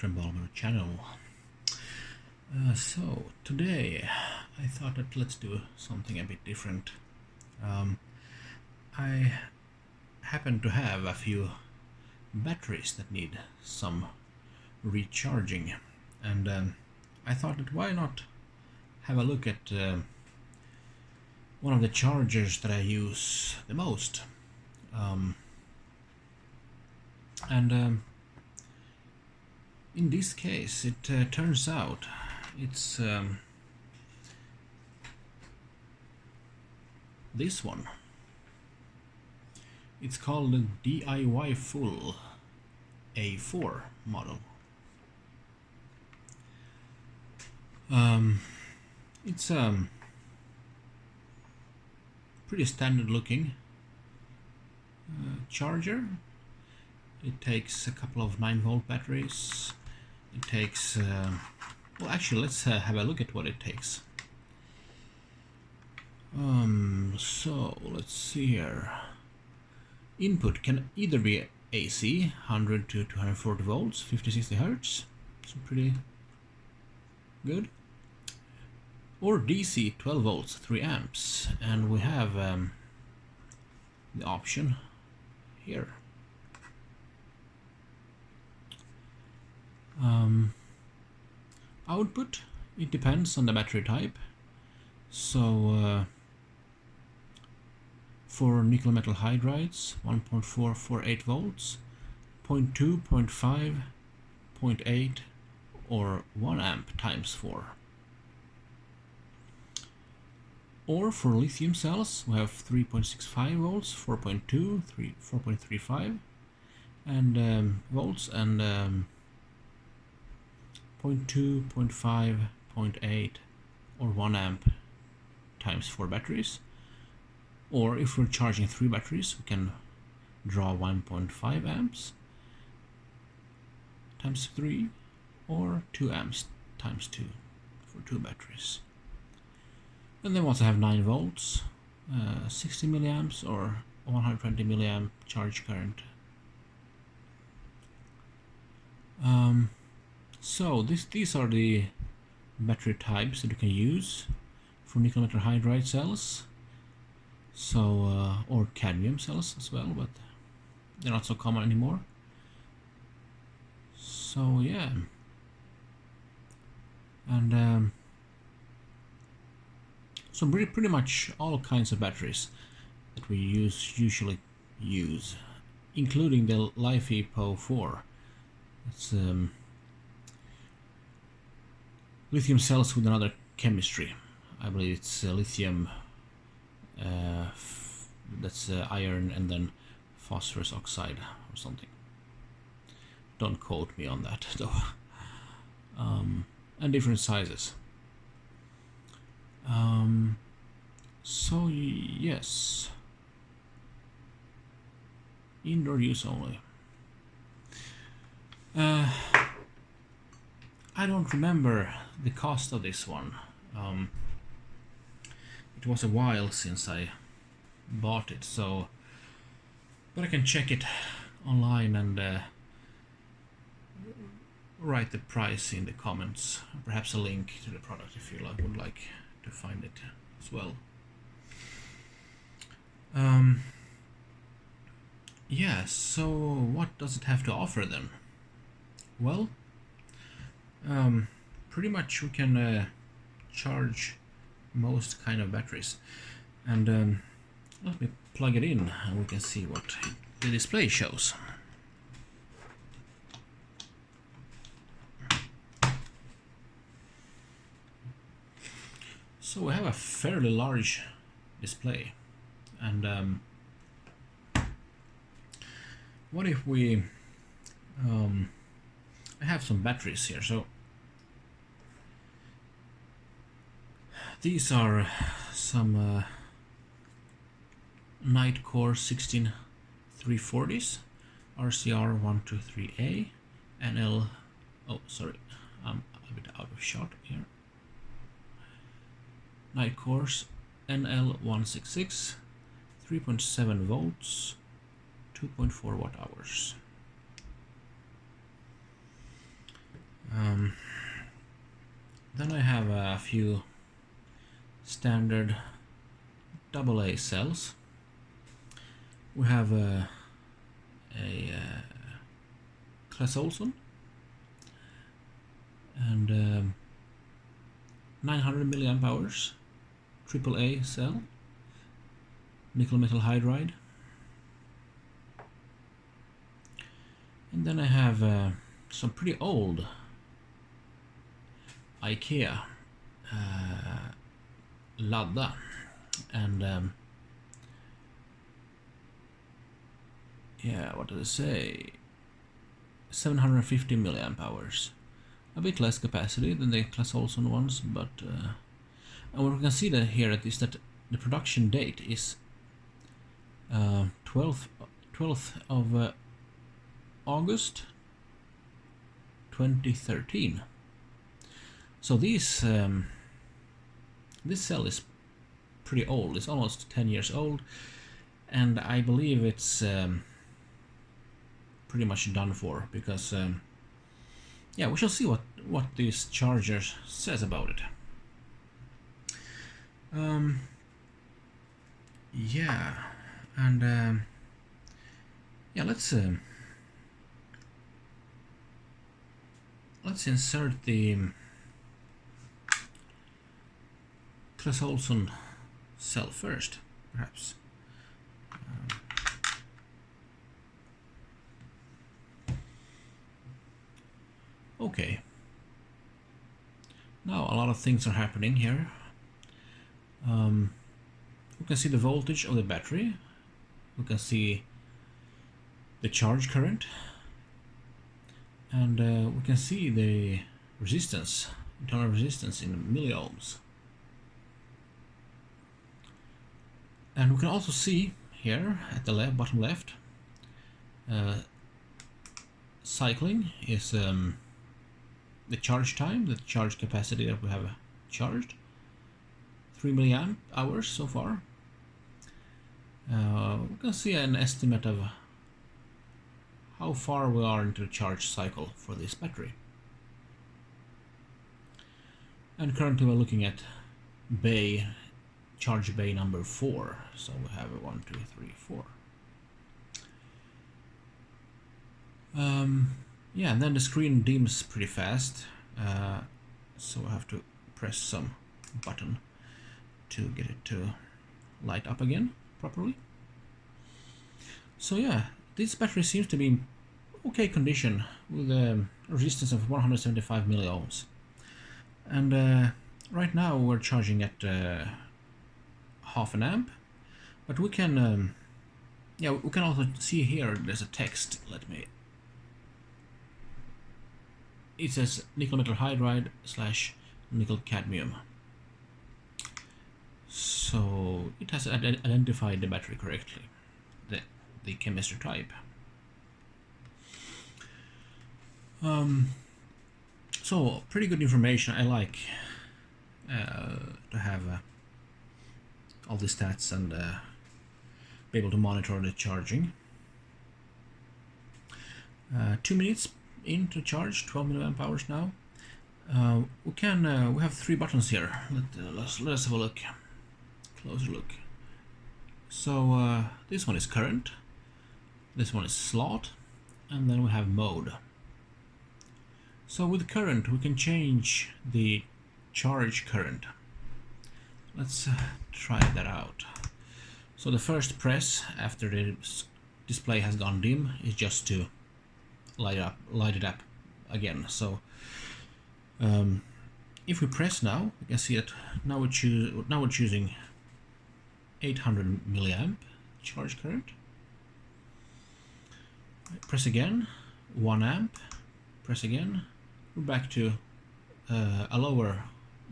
DrMBalmer channel. So today I thought that let's do something a bit different. I happen to have a few batteries that need some recharging, and I thought that why not have a look at one of the chargers that I use the most. In this case, it turns out it's this one. It's called the DIYFull A4 model. It's pretty standard looking charger. It takes a couple of 9-volt batteries. It takes well, actually let's have a look at what it takes. So let's see here. Input can either be AC 100 to 240 volts, 50-60 Hertz, so pretty good, or DC 12 volts, 3 amps, and we have the option here. Output, it depends on the battery type. So for nickel metal hydrides, 1.448 volts, 0.2, 0.5, 0.8, or 1 amp times 4. Or for lithium cells, we have 3.65 volts, 4.2, 4.35, and volts, and 0.2, 0.5, 0.8, or 1 amp times 4 batteries. Or if we're charging 3 batteries, we can draw 1.5 amps times 3, or 2 amps times 2 for 2 batteries. And then we also have 9 volts, 60 milliamps, or 120 milliamp charge current. So these are the battery types that you can use for nickel metal hydride cells. So or cadmium cells as well, but they're not so common anymore. So yeah, and so pretty much all kinds of batteries that we usually use, including the LiFePO4. It's lithium cells with another chemistry. I believe it's lithium, that's iron, and then phosphorus oxide or something. Don't quote me on that though. And different sizes. So yes, indoor use only. I don't remember the cost of this one. It was a while since I bought it, so but I can check it online and write the price in the comments. Perhaps a link to the product if you would like to find it as well. Yeah, so what does it have to offer then? Well, pretty much we can charge most kind of batteries, and let me plug it in and we can see what the display shows. So we have a fairly large display, and what if we I have some batteries here. So these are some Nightcore 16340s, RCR 123A, NL. Oh, sorry, I'm a bit out of shot here. Nightcores NL166, 3.7 volts, 2.4 watt hours. Then I have a few standard AA cells. We have a Claes Olsson and 900 milliamp hours AAA cell, nickel metal hydride. And then I have some pretty old IKEA ladda, and yeah, what did I say? 750 milliamp hours. A bit less capacity than the Claes Olsson ones, but and what we can see that here is that the production date is 12th of August 2013. So this cell is pretty old. It's almost 10 years old, and I believe it's pretty much done for, because yeah, we shall see what this charger says about it. Yeah, and yeah, let's insert the Claes Olsson cell first, perhaps. Okay. Now a lot of things are happening here. We can see the voltage of the battery. We can see the charge current, and we can see the resistance, internal resistance in milliohms. And we can also see here at the bottom left, cycling is the charge time, the charge capacity that we have charged. 3 milliamp hours so far. We can see an estimate of how far we are into the charge cycle for this battery. And currently we're looking at charge bay number 4. So we have 1, 2, 3, 4. Yeah, and then the screen dims pretty fast, so I have to press some button to get it to light up again properly. So yeah, this battery seems to be in okay condition with a resistance of 175 milliohms. And right now we're charging at half an amp, but we can yeah, we can also see here there's a text. It says nickel metal hydride / nickel cadmium. So it has identified the battery correctly, the chemistry type. So pretty good information. I like to have all the stats and be able to monitor the charging. 2 minutes into charge, 12 milliamp hours now. We have 3 buttons here. Let's have a look, closer look. So this one is current, this one is slot, and then we have mode. So with current we can change the charge current. Let's try that out. So the first press after the display has gone dim is just to light it up again. So if we press now, you can see that now we're choosing 800 milliamp charge current. Press again, 1 amp. Press again. We're back to a lower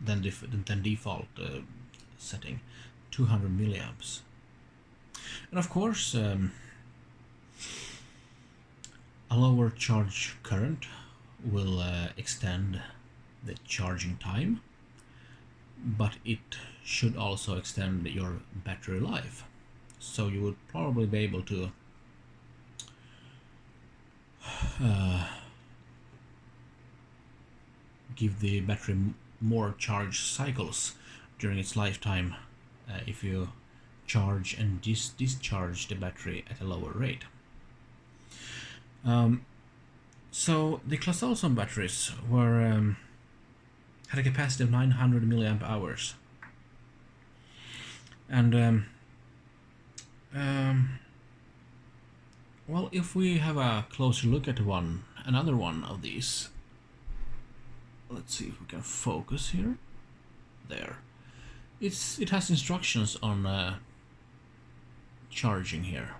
than default setting, 200 milliamps. And of course, a lower charge current will extend the charging time, but it should also extend your battery life. So you would probably be able to give the battery more charge cycles during its lifetime if you charge and discharge the battery at a lower rate. So the class ozone batteries were had a capacity of 900 milliamp hours, and well, if we have a closer look at another one of these, let's see if we can focus here. There, it has instructions on charging here.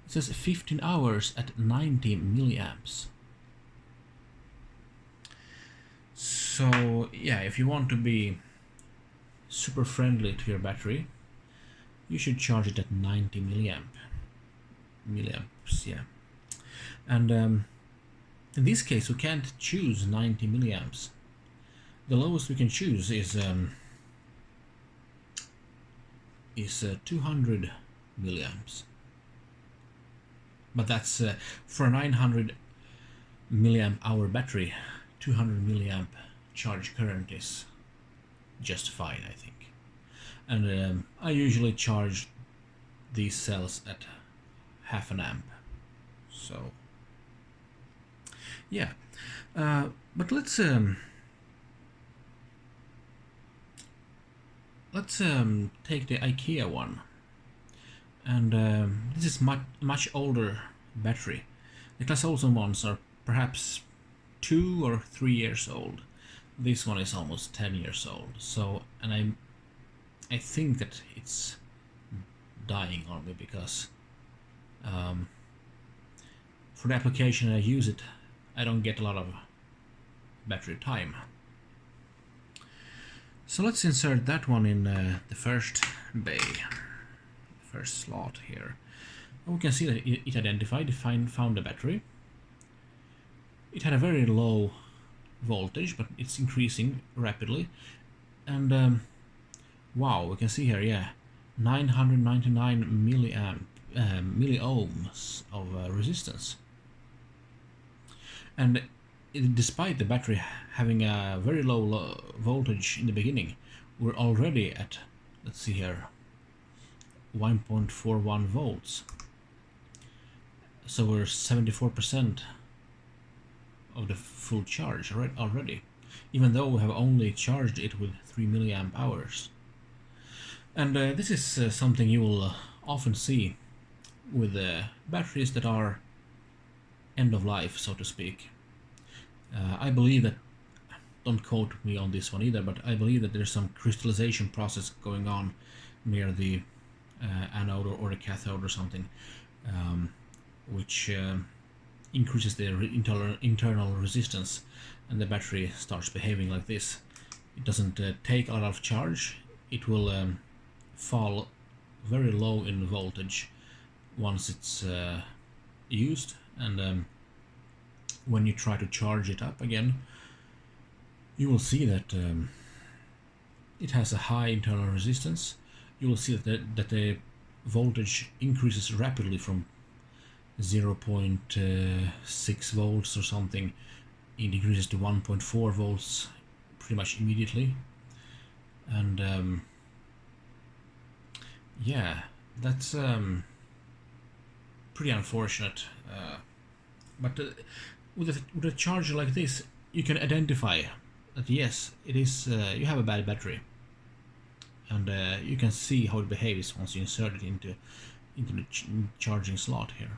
It says 15 hours at 90 milliamps. So yeah, if you want to be super friendly to your battery, you should charge it at 90 milliamps, yeah. And in this case, we can't choose 90 milliamps. The lowest we can choose is 200 milliamps. But that's for a 900 milliamp hour battery. 200 milliamp charge current is just fine, I think. And I usually charge these cells at half an amp. So yeah, but let's take the IKEA one, and this is much older battery. The class ozone ones are perhaps 2 or 3 years old. This one is almost 10 years old. So, and I think that it's dying on me because for the application I use it, I don't get a lot of battery time. So let's insert that one in the first bay, first slot here. And we can see that it identified, found the battery. It had a very low voltage, but it's increasing rapidly. And wow, we can see here, yeah, 999 milliohms of resistance. And despite the battery having a very low voltage in the beginning, we're already at, let's see here, 1.41 volts. So we're 74% of the full charge already, even though we have only charged it with 3 milliamp hours. And this is something you will often see with batteries that are end of life, so to speak. I believe that, don't quote me on this one either, but I believe that there's some crystallization process going on near the anode or the cathode or something, which increases the internal resistance, and the battery starts behaving like this. It doesn't take a lot of charge. It will fall very low in voltage once it's used, and when you try to charge it up again, you will see that it has a high internal resistance. You will see that the voltage increases rapidly from 0.6 volts or something. It increases to 1.4 volts pretty much immediately. And yeah, that's pretty unfortunate. But with a charger like this, you can identify that yes, it is you have a bad battery, and you can see how it behaves once you insert it into the charging slot here.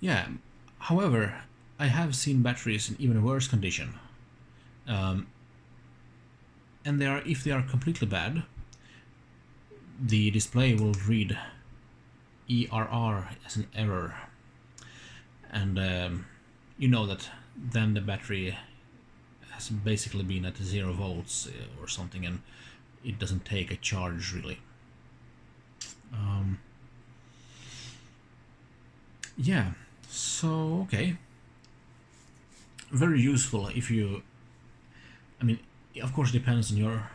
Yeah, however, I have seen batteries in even worse condition, and if they are completely bad, the display will read ERR as an error, and you know that then the battery has basically been at 0 volts or something, and it doesn't take a charge really. Yeah, so okay, very useful if you, I mean, of course it depends on your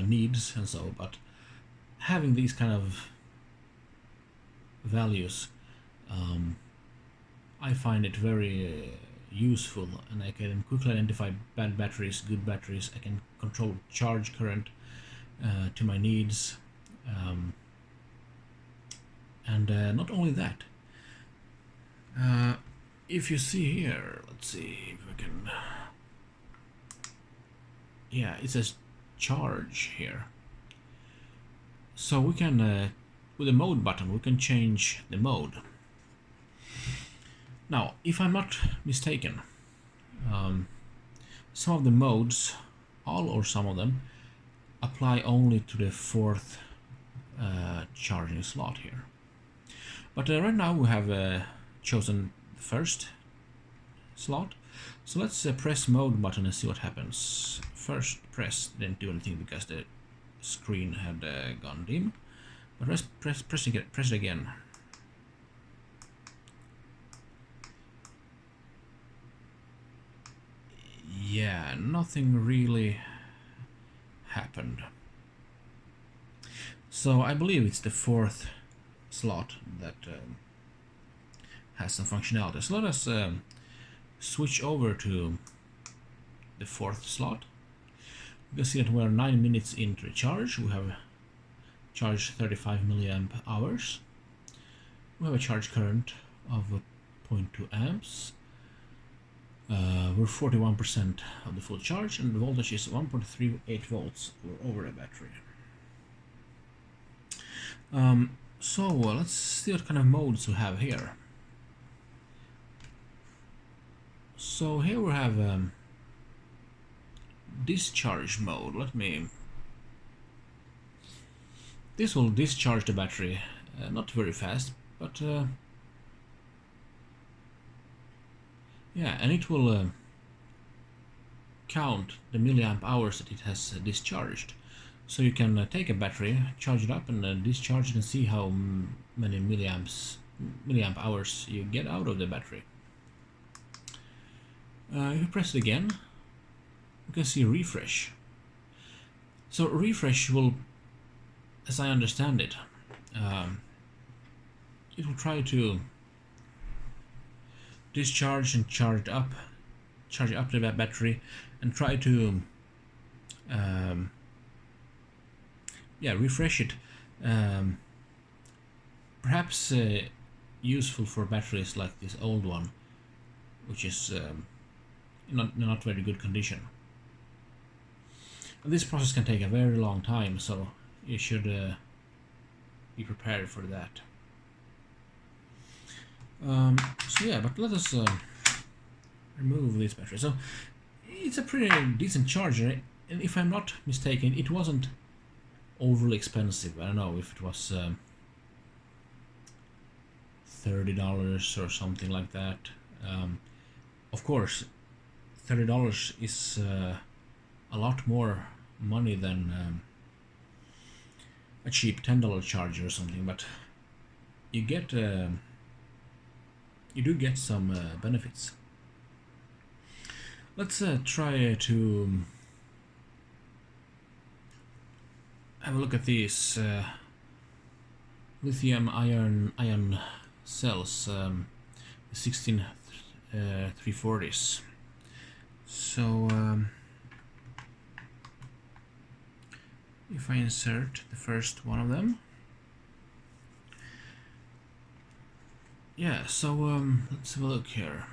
needs and so, but having these kind of values, I find it very useful, and I can quickly identify bad batteries, good batteries. I can control charge current to my needs, and not only that, if you see here, let's see if we can, yeah, it says charge here, so we can with the mode button we can change the mode. Now, if I'm not mistaken, some of the modes, all or some of them, apply only to the fourth charging slot here. But right now we have chosen the first slot, so let's press mode button and see what happens. First press didn't do anything because the screen had gone dim, but let's press it again. Yeah, nothing really happened. So I believe it's the fourth slot that has some functionality. So let us switch over to the fourth slot. You can see that we're 9 minutes into the charge. We have charged 35 milliamp hours. We have a charge current of 0.2 amps. We're 41% of the full charge, and the voltage is 1.38 volts. We're over the battery. So let's see what kind of modes we have here. So here we have discharge mode. This will discharge the battery, not very fast, but yeah, and it will count the milliamp hours that it has discharged. So you can take a battery, charge it up, and discharge it and see how many milliamp hours you get out of the battery. If you press it again, you can see refresh. So refresh will, as I understand it, it will try to discharge and charge up the battery, and try to refresh it. Perhaps useful for batteries like this old one, which is not very good condition. And this process can take a very long time, so you should be prepared for that. So yeah, but let us remove this battery. So it's a pretty decent charger, and if I'm not mistaken, it wasn't overly expensive. I don't know if it was $30 or something like that. Of course, $30 is a lot more money than a cheap $10 charger or something, but you get you do get some benefits. Let's try to have a look at these lithium ion cells, 16340s. So if I insert the first one of them, yeah, so let's have a look here.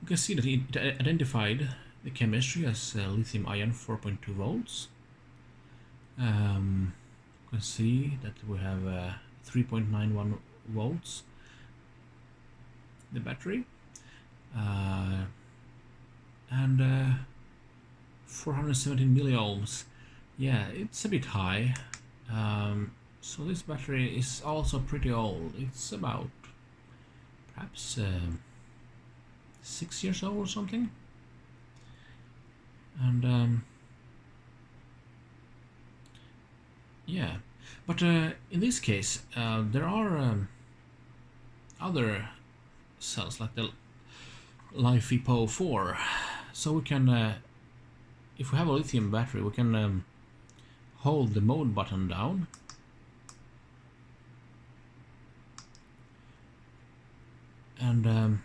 You can see that it identified the chemistry as lithium ion 4.2 volts. You can see that we have 3.91 volts the battery, and 417 milliohms. Yeah, it's a bit high. So this battery is also pretty old. It's about perhaps 6 years old or something. And yeah, but in this case there are other cells like the LiFePO4, so we can if we have a lithium battery, we can hold the mode button down And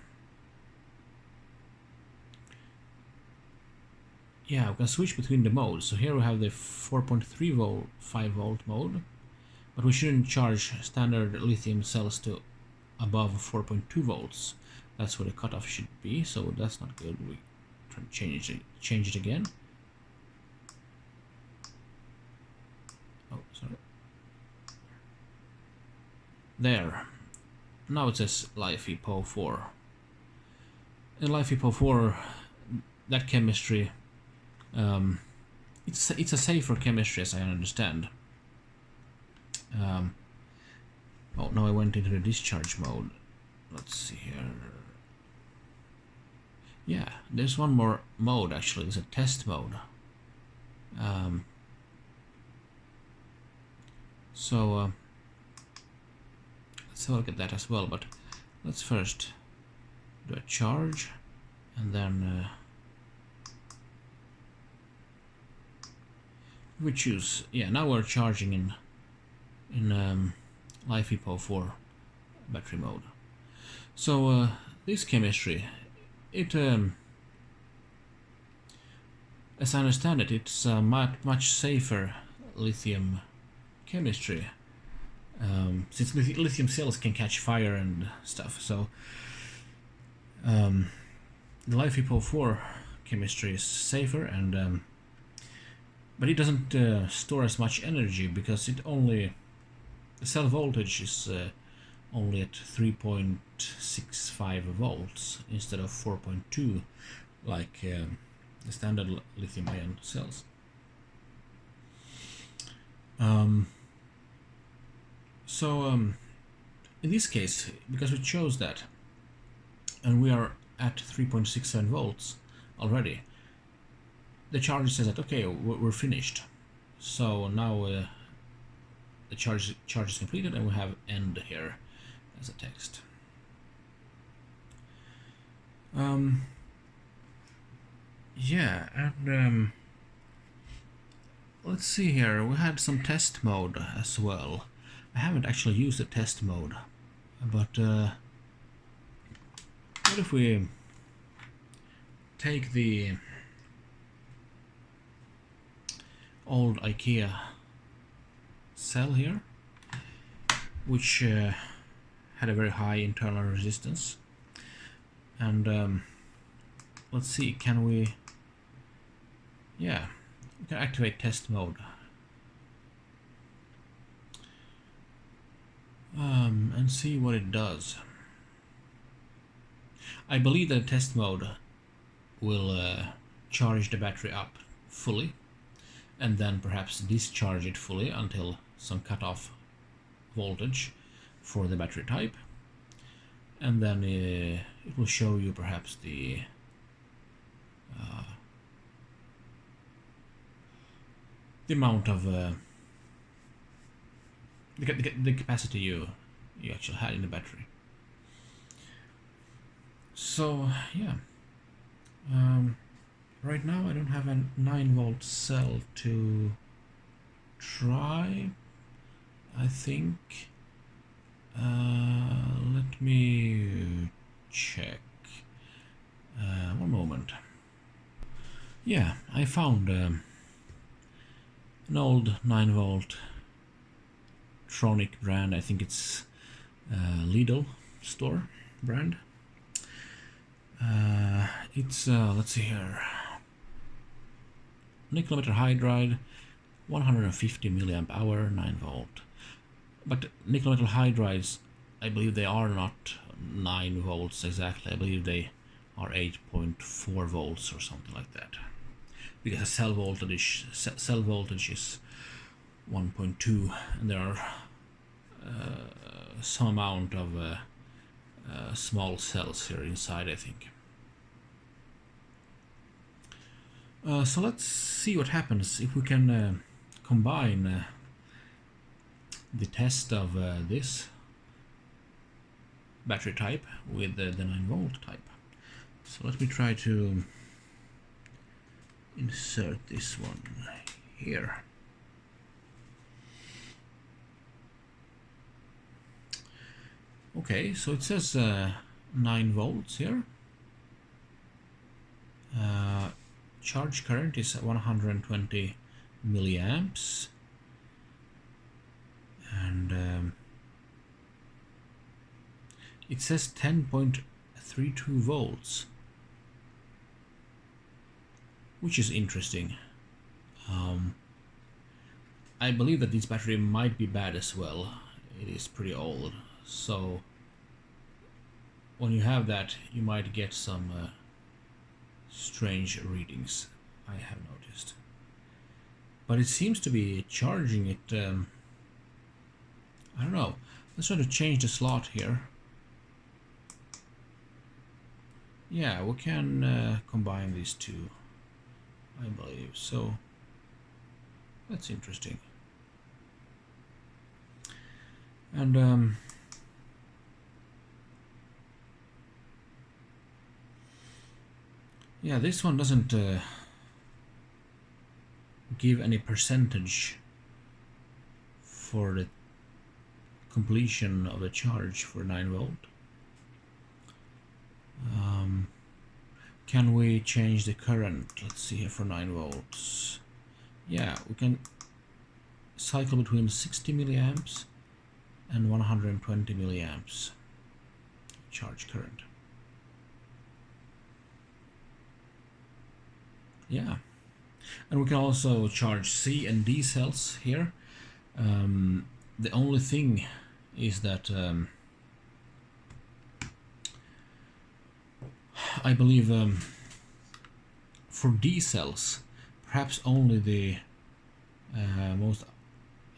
yeah, we can switch between the modes. So here we have the 4.3 volt, 5 volt mode, but we shouldn't charge standard lithium cells to above 4.2 volts. That's where the cutoff should be, so that's not good. We try to change it again. Oh, sorry. There. Now it says LiFePO4. In LiFePO4, that chemistry, it's a safer chemistry as I understand. Oh, now I went into the discharge mode. Let's see here. Yeah, there's one more mode actually. There's a test mode. So let's have a look at that as well. But let's first do a charge, and then we choose. Yeah, now we're charging in LiFePO4 battery mode. So this chemistry, it as I understand it, it's a much safer lithium chemistry, since lithium cells can catch fire and stuff. So the LiFePO4 chemistry is safer, and but it doesn't store as much energy because the cell voltage is only at 3.65 volts instead of 4.2 like the standard lithium ion cells. So in this case, because we chose that and we are at 3.67 volts already, the charger says that okay, we're finished. So now the charge is completed, and we have end here as a text. Yeah, and let's see here. We had some test mode as well. I haven't actually used the test mode, but what if we take the old IKEA cell here, which had a very high internal resistance, and let's see, can we, yeah, we can activate test mode, and see what it does. I believe that test mode will charge the battery up fully and then perhaps discharge it fully until some cutoff voltage for the battery type, and then it will show you perhaps the amount of the capacity you actually had in the battery. So yeah, right now I don't have a 9-volt cell to try, I think. Let me check. One moment. Yeah, I found an old 9-volt Tronic brand. I think it's Lidl store brand. It's let's see here, nickel metal hydride, 150 milliamp hour, 9-volt. But nickel metal hydrides, I believe they are not 9 volts exactly. I believe they are 8.4 volts or something like that, because the cell voltage is 1.2, and there are some amount of small cells here inside, I think. So let's see what happens if we can combine the test of this battery type with the 9-volt type. So let me try to insert this one here. Okay, so it says 9 volts here. Charge current is 120 milliamps, and it says 10.32 volts, which is interesting. I believe that this battery might be bad as well. It is pretty old, so when you have that, you might get some strange readings, I have noticed. But it seems to be charging it. I don't know. Let's try to change the slot here. Yeah, we can combine these two, I believe. So that's interesting. And yeah, this one doesn't give any percentage for the completion of the charge for 9 volt. Can we change the current? Let's see here for 9 volts. Yeah, we can cycle between 60 milliamps and 120 milliamps charge current. Yeah, and we can also charge C and D cells here. The only thing is that I believe for D cells, perhaps only the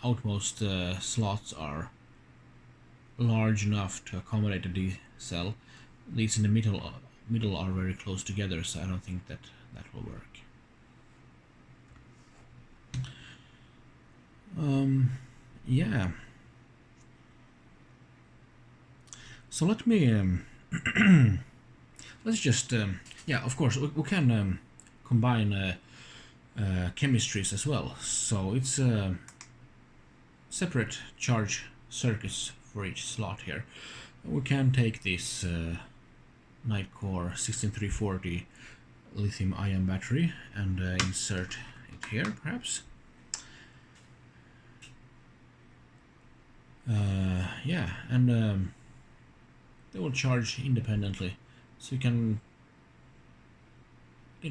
outmost slots are large enough to accommodate a D cell. These in the middle are very close together, so I don't think that will work. Yeah. So let me let's just yeah, of course we can combine chemistries as well. So it's separate charge circuits for each slot here. We can take this Nitecore 16340 lithium-ion battery and insert it here, perhaps. Yeah, and they will charge independently, so you can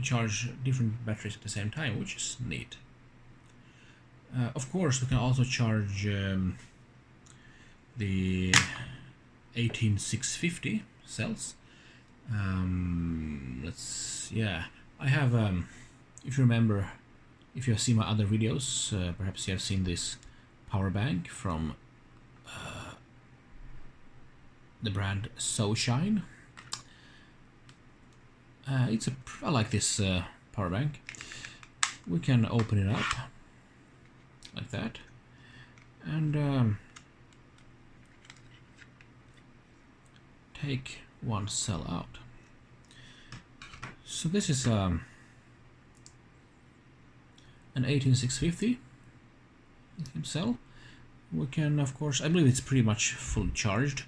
charge different batteries at the same time, which is neat. Of course, we can also charge the 18650 cells. Yeah, I have, if you remember, if you have seen my other videos, perhaps you have seen this power bank from the brand SoShine. I like this power bank. We can open it up like that, and take one cell out. So this is an 18650 lithium cell. We can, of course, I believe it's pretty much fully charged.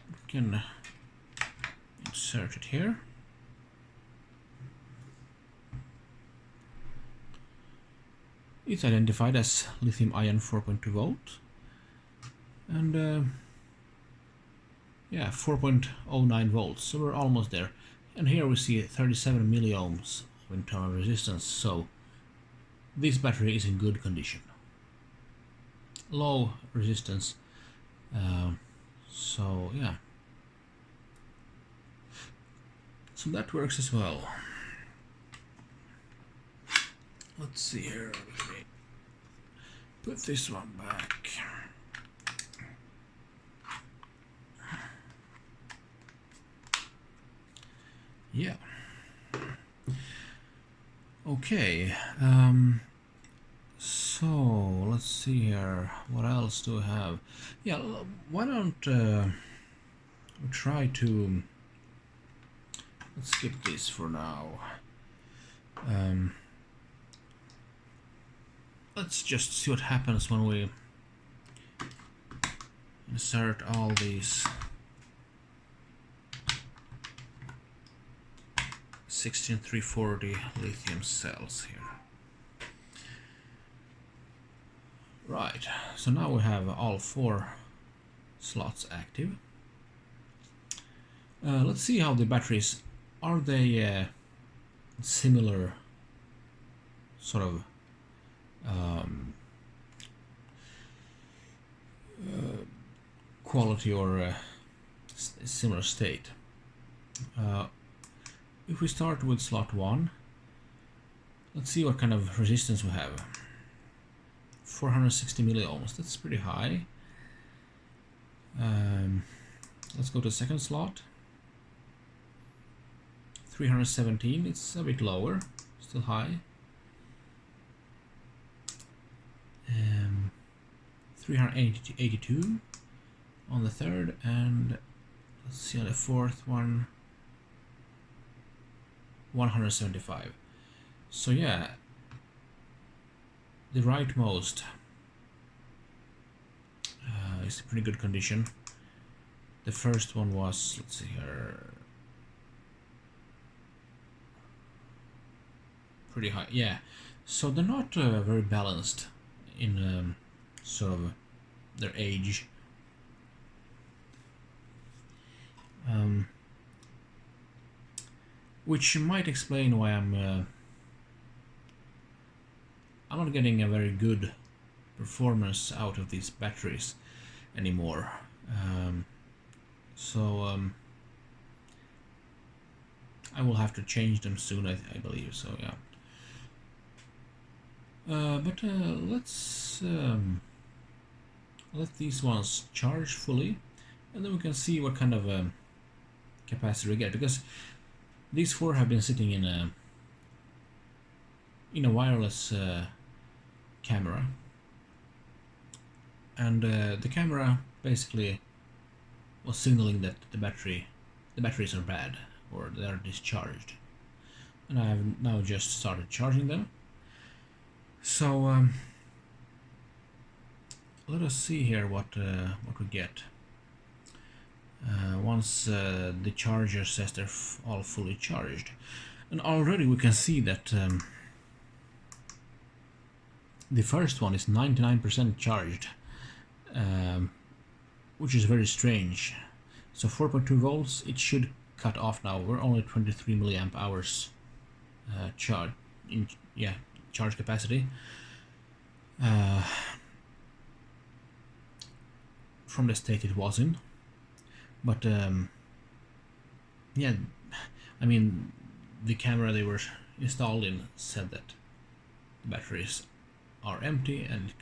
We can insert it here. It's identified as lithium-ion 4.2 volt, and yeah, 4.09 volts, so we're almost there. And here we see 37 milliohms of internal resistance, so this battery is in good condition. Low resistance, so yeah. So that works as well. Let's see here, let me put this one back. Yeah. Okay. So let's see here. What else do we have? Yeah. Why don't we try to? Let's skip this for now. Let's just see what happens when we insert all these 16340 lithium cells here. Right, so now we have all 4 slots active. Let's see how the batteries are. They similar sort of quality or similar state. If we start with slot 1, let's see what kind of resistance we have. 460 milliohms, that's pretty high. Let's go to the second slot. 317, it's a bit lower, still high. 382 on the third, and let's see on the fourth one, 175. So yeah, the rightmost is in pretty good condition. The first one was, let's see here, pretty high. Yeah, so they're not very balanced in sort of their age. Which might explain why I'm not getting a very good performance out of these batteries anymore. I will have to change them soon, I believe. So yeah. But let's let these ones charge fully, and then we can see what kind of capacity we get, because these 4 have been sitting in a wireless camera, and the camera basically was signaling that the batteries are bad or they are discharged, and I have now just started charging them. So let us see here what we get once the charger says they're all fully charged. And already we can see that the first one is 99% charged, which is very strange. So 4.2 volts, it should cut off now. We're only 23 milliamp hours charge capacity from the state it was in. But yeah, I mean, the camera they were installed in said that the batteries are empty and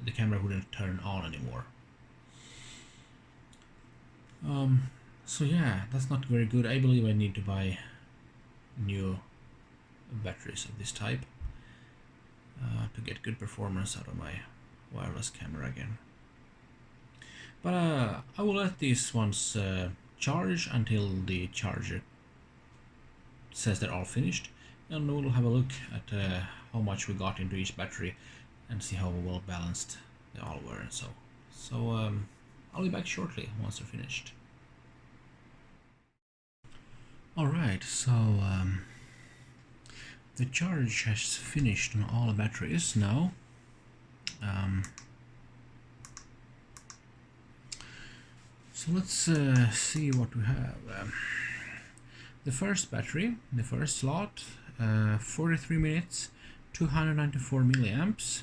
the camera wouldn't turn on anymore. So yeah, that's not very good. I believe I need to buy new batteries of this type to get good performance out of my wireless camera again. But I will let these ones charge until the charger says they're all finished, and we'll have a look at how much we got into each battery and see how well balanced they all were and so. So I'll be back shortly once they're finished. Alright, so the charge has finished on all the batteries now. So let's see what we have. The first battery, the first slot, 43 minutes, 294 milliamps.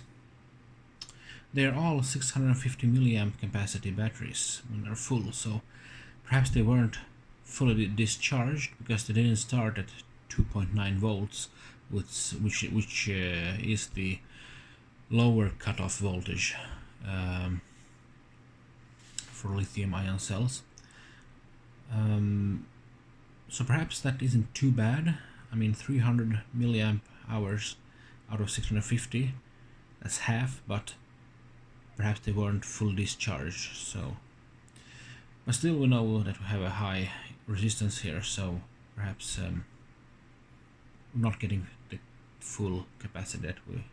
They're all 650 milliamp capacity batteries when they're full, so perhaps they weren't fully discharged because they didn't start at 2.9 volts, which is the lower cutoff voltage for lithium-ion cells. So perhaps that isn't too bad. I mean, 300 milliamp hours out of 650, that's half, but perhaps they weren't full discharged. So, but still, we know that we have a high resistance here, so perhaps we're not getting the full capacity that we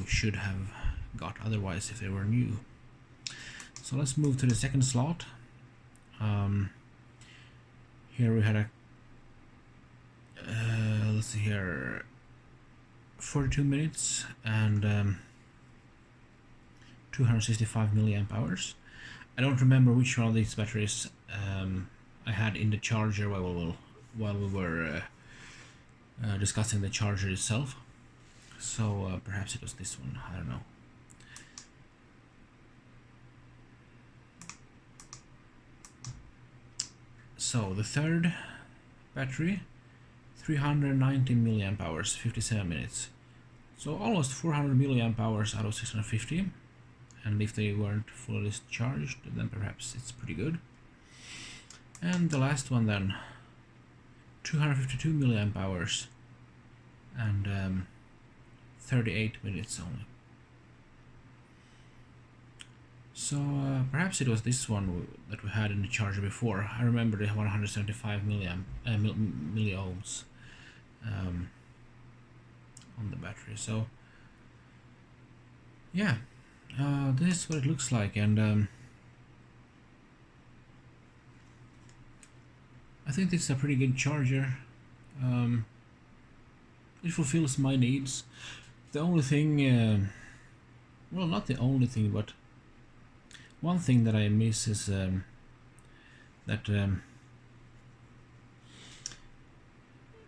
should have got otherwise if they were new. So let's move to the second slot. Here we had a let's see here, 42 minutes and 265 milliamp hours. I don't remember which one of these batteries I had in the charger while we were discussing the charger itself. So perhaps it was this one, I don't know. So the third battery, 390 milliamp hours, 57 minutes. So almost 400 milliamp hours out of 650. And if they weren't fully charged, then perhaps it's pretty good. And the last one then, 252 milliamp hours and 38 minutes only. So perhaps it was this one that we had in the charger before. I remember the 175 milliohms on the battery. So yeah, this is what it looks like, and I think this is a pretty good charger. It fulfills my needs. The only thing, well, not the only thing, but one thing that I miss is that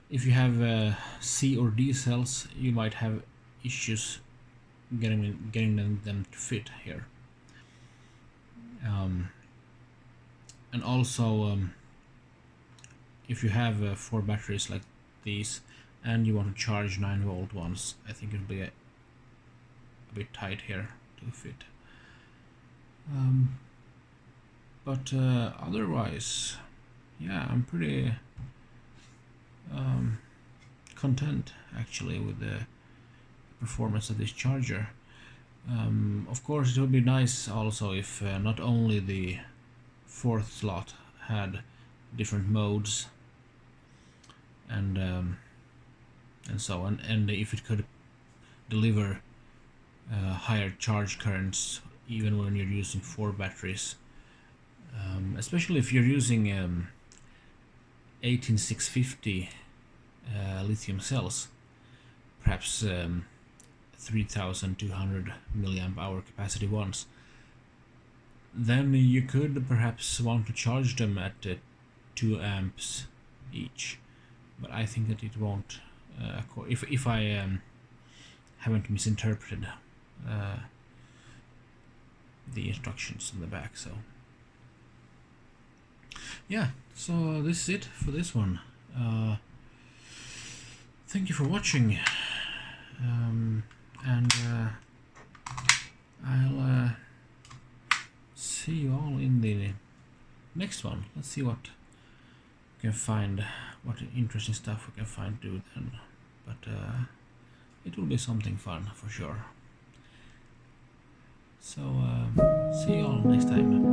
if you have C or D cells, you might have issues getting them to fit here. And also, if you have 4 batteries like these and you want to charge 9-volt ones, I think it'll be a bit tight here to fit. But otherwise, yeah, I'm pretty content actually with the performance of this charger. Of course, it would be nice also if not only the 4th slot had different modes and so on, and if it could deliver higher charge currents even when you're using 4 batteries, especially if you're using 18650 lithium cells, perhaps 3200 milliamp hour capacity ones, then you could perhaps want to charge them at 2 amps each, but I think that it won't, if I haven't misinterpreted the instructions in the back. So yeah, so this is it for this one. Thank you for watching, and I'll see you all in the next one. Let's see what we can find, what interesting stuff we can find do then, but it will be something fun for sure. So see you all next time.